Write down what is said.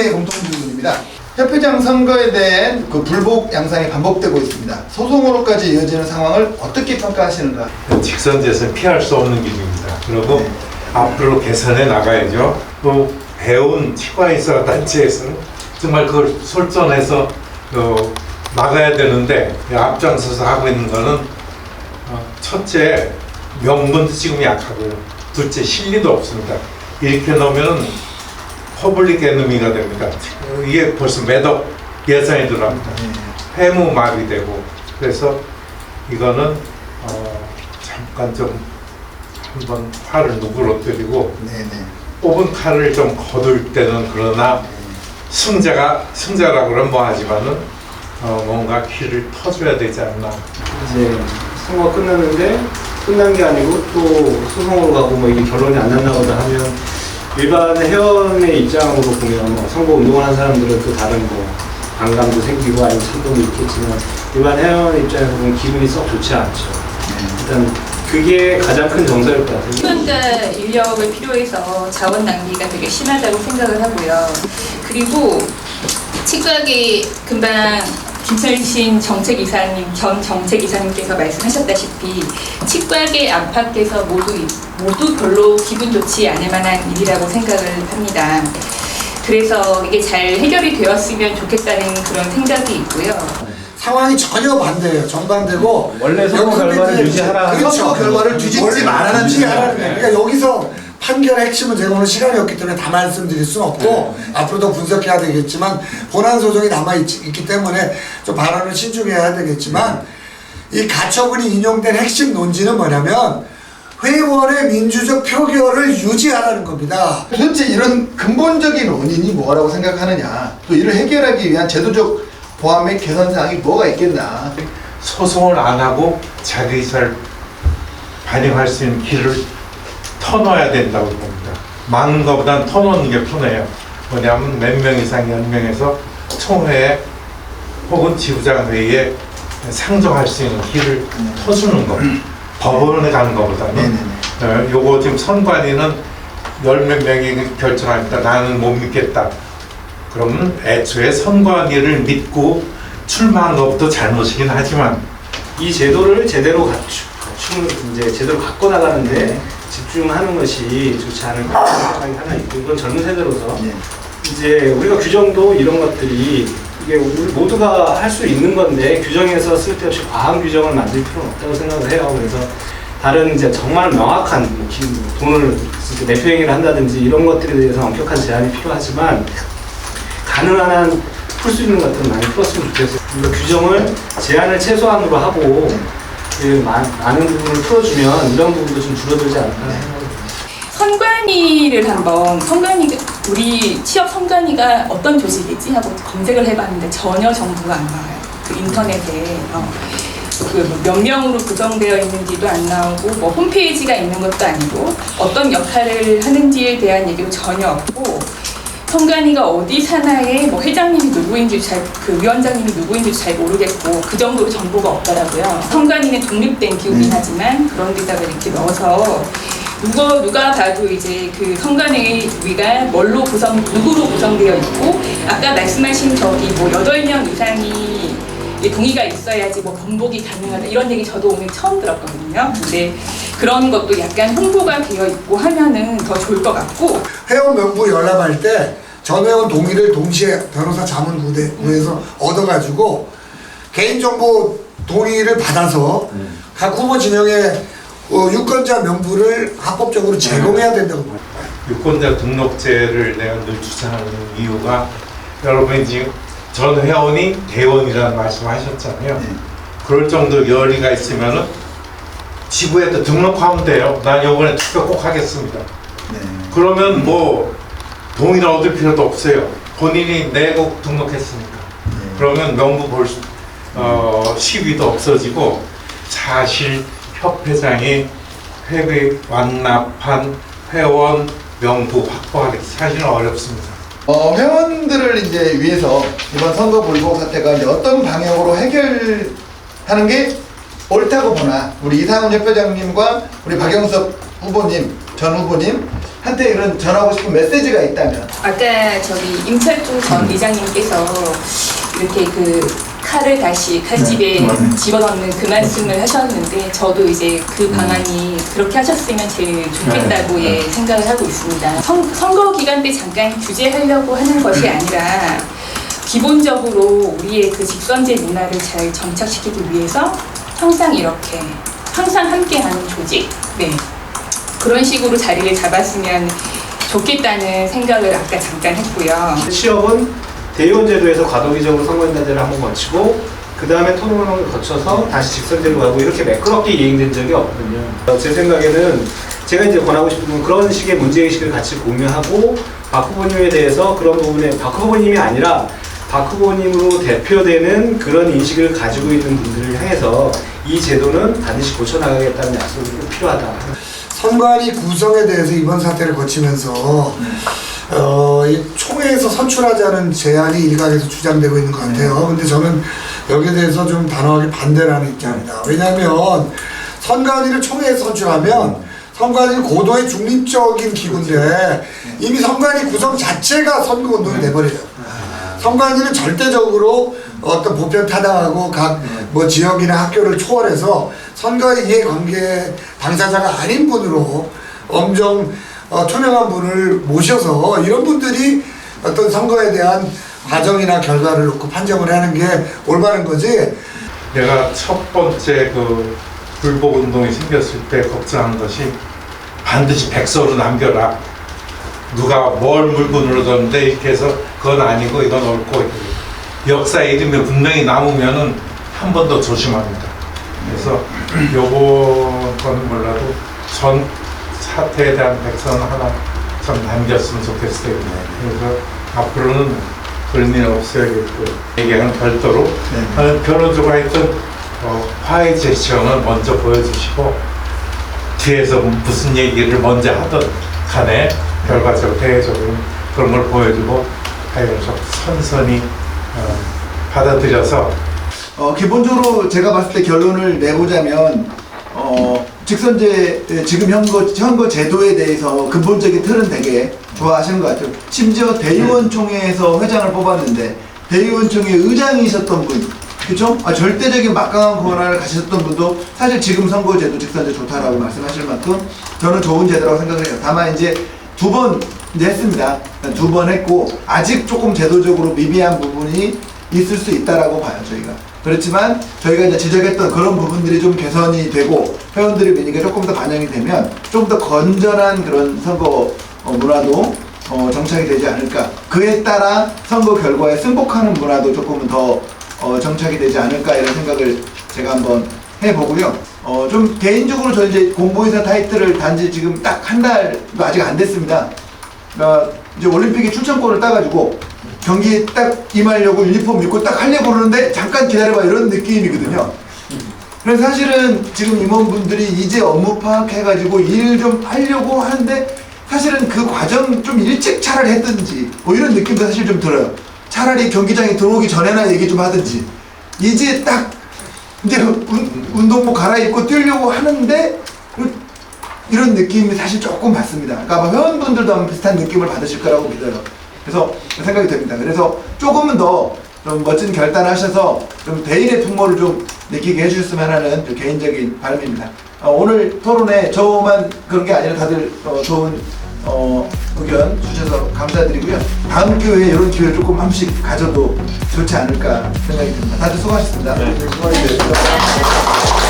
번째 공통 질문입니다. 협회장 선거에 대한 그 불복 양상이 반복되고 있습니다. 소송으로까지 이어지는 상황을 어떻게 평가하시는가? 직선제에서는 피할 수 없는 길입니다. 그리고 앞으로 개선해 나가야죠. 또 배운 치과의사 단체에서는 정말 그걸 솔선해서 나가야 되는데 앞장서서 하고 있는 거는 첫째 명분도 지금 약하고요. 둘째 실리도 없습니다. 이렇게 놓으면 퍼블릭 에너미가 됩니다. 이게 벌써 매덕 예산이 들어갑니다. 회무 마비되고 그래서 이거는 잠깐 좀 한번 팔을 누그러뜨리고 뽑은 칼을 좀 거둘 때는 그러나 승자라고 그러면 뭐하지만은 뭔가 길을 터줘야 되지 않나. 이제 선거가 끝났는데 끝난 게 아니고 또 소송으로 가고 뭐 이게 결론이 안 났나보다 하면 일반 회원의 입장으로 보면 뭐 선거 운동을 한 사람들은 또 다른 뭐 반감도 생기고 아니면 찬동도 있겠지만 일반 회원 입장에서 보면 기분이 썩 좋지 않죠. 일단 그게 가장 큰 정서일 것 같아요. 시간과 인력을 필요해서 자원 낭비가 되게 심하다고 생각을 하고요. 그리고 치과계 금방 김철신 정책이사님, 전 정책이사님께서 말씀하셨다시피 치과계 안팎에서 모두 별로 기분 좋지 않을 만한 일이라고 생각을 합니다. 그래서 이게 잘 해결이 되었으면 좋겠다는 그런 생각이 있고요. 상황이 전혀 반대예요. 정반대고 원래 선거 결과를 유지하라. 그렇죠. 선거 결과를 뒤집지 말라는 유지하라는 거예요. 그러니까 여기서 판결의 핵심은 제가 오늘 시간이 없기 때문에 다 말씀드릴 수는 없고 앞으로도 분석해야 되겠지만 본안 소송이 남아있기 때문에 좀 발언을 신중해야 되겠지만 이 가처분이 인용된 핵심 논지는 뭐냐면 회원의 민주적 표결을 유지하라는 겁니다. 도대체 이런 근본적인 원인이 뭐라고 생각하느냐, 또 이를 해결하기 위한 제도적 보완 및 개선 사항이 뭐가 있겠나. 소송을 안 하고 자기 의사를 반영할 수 있는 길을 터놓아야 된다고 봅니다. 막는 것보다는 터놓는 게 편해요. 뭐냐면 몇 명 이상 연명해서 총회에 혹은 지부장 회의에 상정할 수 있는 길을 터주는 거. 법원에 가는 것보다는 요거 지금 선관위는 10몇 명이 결정하니까 나는 못 믿겠다. 그러면 애초에 선관위를 믿고 출마한 것부터 잘못이긴 하지만 이 제도를 제대로 이제 제대로 갖고 나가는데 집중하는 것이 좋지 않을까 생각이 하나 있고, 이건 젊은 세대로서 이제 우리가 규정도 이런 것들이 이게 우리 모두가 할 수 있는 건데 규정에서 쓸데없이 과한 규정을 만들 필요는 없다고 생각을 해요. 그래서 다른 이제 정말 명확한 돈을 내표행위를 한다든지 이런 것들에 대해서 엄격한 제한이 필요하지만 가능한 한 풀 수 있는 것들은 많이 풀었으면 좋겠어요. 그러니까 규정을 제한을 최소한으로 하고 많은 부분을 풀어주면 이런 부분도 좀 줄어들지 않을까 생각합니다. 선관위를 우리 취업 선관위가 어떤 조직이지 하고 검색을 해봤는데 전혀 정보가 안 나와요. 그 인터넷에 몇 명으로 구성되어 있는지도 안 나오고 뭐 홈페이지가 있는 것도 아니고 어떤 역할을 하는지에 대한 얘기도 전혀 없고, 선관위가 어디 산하에 뭐 회장님이 누구인지 그 위원장님이 누구인지 잘 모르겠고 그 정도로 정보가 없더라고요. 선관위는 독립된 기구긴 하지만 그런 데다가 이렇게 넣어서 누가 봐도 이제 그 선관위가 누구로 구성되어 있고, 아까 말씀하신 뭐 8명 이상이 동의가 있어야지 뭐 번복이 가능하다 이런 얘기 저도 오늘 처음 들었거든요. 근데 그런 것도 약간 홍보가 되어 있고 하면은 더 좋을 것 같고. 회원 명부 열람할 때 전 회원 동의를 동시에 변호사 자문구에서 얻어가지고 개인정보 동의를 받아서 각 후보 진영에 유권자 명부를 합법적으로 제공해야 된다고 봅니다. 유권자 등록제를 내가 늘 주장하는 이유가, 여러분이 지금 전 회원이 대원이라는 말씀하셨잖아요. 그럴 정도 열의가 있으면은 지부에도 등록하면 돼요. 난 이번에 투표 꼭 하겠습니다. 그러면 뭐 동의를 얻을 필요도 없어요. 본인이 내곡 등록했으니까. 그러면 명부 시비도 없어지고 사실 협회장이 회비 완납한 회원 명부 확보하기 사실은 어렵습니다. 회원들을 이제 위해서 이번 선거 불복 사태가 이제 어떤 방향으로 해결하는 게 옳다고 보나, 우리 이상훈 협회장님과 우리 박영석 후보님, 전 후보님 한테 이런 전하고 싶은 메시지가 있다면. 아까 저기 임철중 전 의장님께서 이렇게 그 칼을 다시 칼집에 집어넣는 그 말씀을 하셨는데 저도 이제 그 방안이 그렇게 하셨으면 제일 좋겠다고 생각을 하고 있습니다. 선거 기간 때 잠깐 규제하려고 하는 것이 아니라 기본적으로 우리의 그 직선제 문화를 잘 정착시키기 위해서 항상 이렇게 항상 함께하는 조직, 그런 식으로 자리를 잡았으면 좋겠다는 생각을 아까 잠깐 했고요. 취업은 대의원 제도에서 과도기적으로 선거인단제를 한번 거치고 그 다음에 토론을 거쳐서 다시 직선제로 가고 이렇게 매끄럽게 이행된 적이 없거든요. 제 생각에는 제가 이제 권하고 싶은 건 그런 식의 문제의식을 같이 공유하고 박 후보님에 대해서 그런 부분에 박 후보님이 아니라 박 후보님으로 대표되는 그런 인식을 가지고 있는 분들을 향해서 이 제도는 반드시 고쳐나가겠다는 약속이 꼭 필요하다. 선관위 구성에 대해서 이번 사태를 거치면서 이 총회에서 선출하자는 제안이 일각에서 주장되고 있는 것 같아요. 근데 저는 여기에 대해서 좀 단호하게 반대라는 입장입니다. 왜냐하면 선관위를 총회에서 선출하면 선관위는 고도의 중립적인 기구인데 이미 선관위 구성 자체가 선거운동이 돼버려요. 선관위는 절대적으로 어떤 보편 타당하고 각 뭐 지역이나 학교를 초월해서 선거에 이해관계 당사자가 아닌 분으로 엄정 투명한 분을 모셔서 이런 분들이 어떤 선거에 대한 과정이나 결과를 놓고 판정을 하는 게 올바른 거지. 내가 첫 번째 그 불복 운동이 생겼을 때 걱정한 것이 반드시 백서로 남겨라. 누가 뭘 물건으로 줬는데 이렇게 해서 그건 아니고 이건 옳고 역사의 이름이 분명히 남으면은 한 번 더 조심합니다. 그래서 요거는 몰라도 전 사태에 대한 백서는 하나 좀 남겼으면 좋겠어요. 그래서 앞으로는 그런 일 없어야겠고 얘기는 별도로 변호주가 했던 화해 제스처는 먼저 보여주시고 뒤에서 무슨 얘기를 먼저 하든 간에 결과적으로 대외적으로 그런 걸 보여주고 하여튼 선선히 받아들여서 기본적으로 제가 봤을 때 결론을 내보자면 직선제 지금 현거 제도에 대해서 근본적인 틀은 되게 좋아하시는 것 같아요. 심지어 대의원 총회에서 회장을 뽑았는데 대의원 총회 의장이셨던 분, 그렇죠? 절대적인 막강한 권한을 가지셨던 분도 사실 지금 선거제도 직선제 좋다라고 말씀하실 만큼 저는 좋은 제도라고 생각을 해요. 다만 이제 두 번 이제 했습니다. 두 번 했고 아직 조금 제도적으로 미비한 부분이 있을 수 있다라고 봐요, 저희가. 그렇지만 저희가 이제 지적했던 그런 부분들이 좀 개선이 되고 회원들의 민의가 조금 더 반영이 되면 좀 더 건전한 그런 선거 문화도 정착이 되지 않을까. 그에 따라 선거 결과에 승복하는 문화도 조금은 더 정착이 되지 않을까 이런 생각을 제가 한번 해보고요. 좀 개인적으로 저 이제 공보이사 타이틀을 단지 지금 딱 한 달도 아직 안 됐습니다. 그러니까 이제 올림픽에 출전권을 따가지고 경기에 딱 임하려고 유니폼 입고 딱 하려고 그러는데 잠깐 기다려봐 이런 느낌이거든요. 그래서 사실은 지금 임원분들이 이제 업무 파악해가지고 일 좀 하려고 하는데 사실은 그 과정 좀 일찍 차라리 했든지 뭐 이런 느낌도 사실 좀 들어요. 차라리 경기장에 들어오기 전에나 얘기 좀 하든지 이제 딱 이제 운동복 갈아입고 뛰려고 하는데 이런 느낌이 사실 조금 받습니다. 그러니까 아마 회원분들도 아마 비슷한 느낌을 받으실 거라고 믿어요. 그래서 생각이 됩니다. 그래서 조금은 더 좀 멋진 결단을 하셔서 좀 대인의 풍모를 좀 느끼게 해주셨으면 하는 좀 개인적인 바람입니다. 오늘 토론에 저만 그런 게 아니라 다들 좋은 의견 주셔서 감사드리고요. 다음 기회에 이런 기회를 조금 한 번씩 가져도 좋지 않을까 생각이 듭니다. 다들 수고하셨습니다. 수고하셨습니다.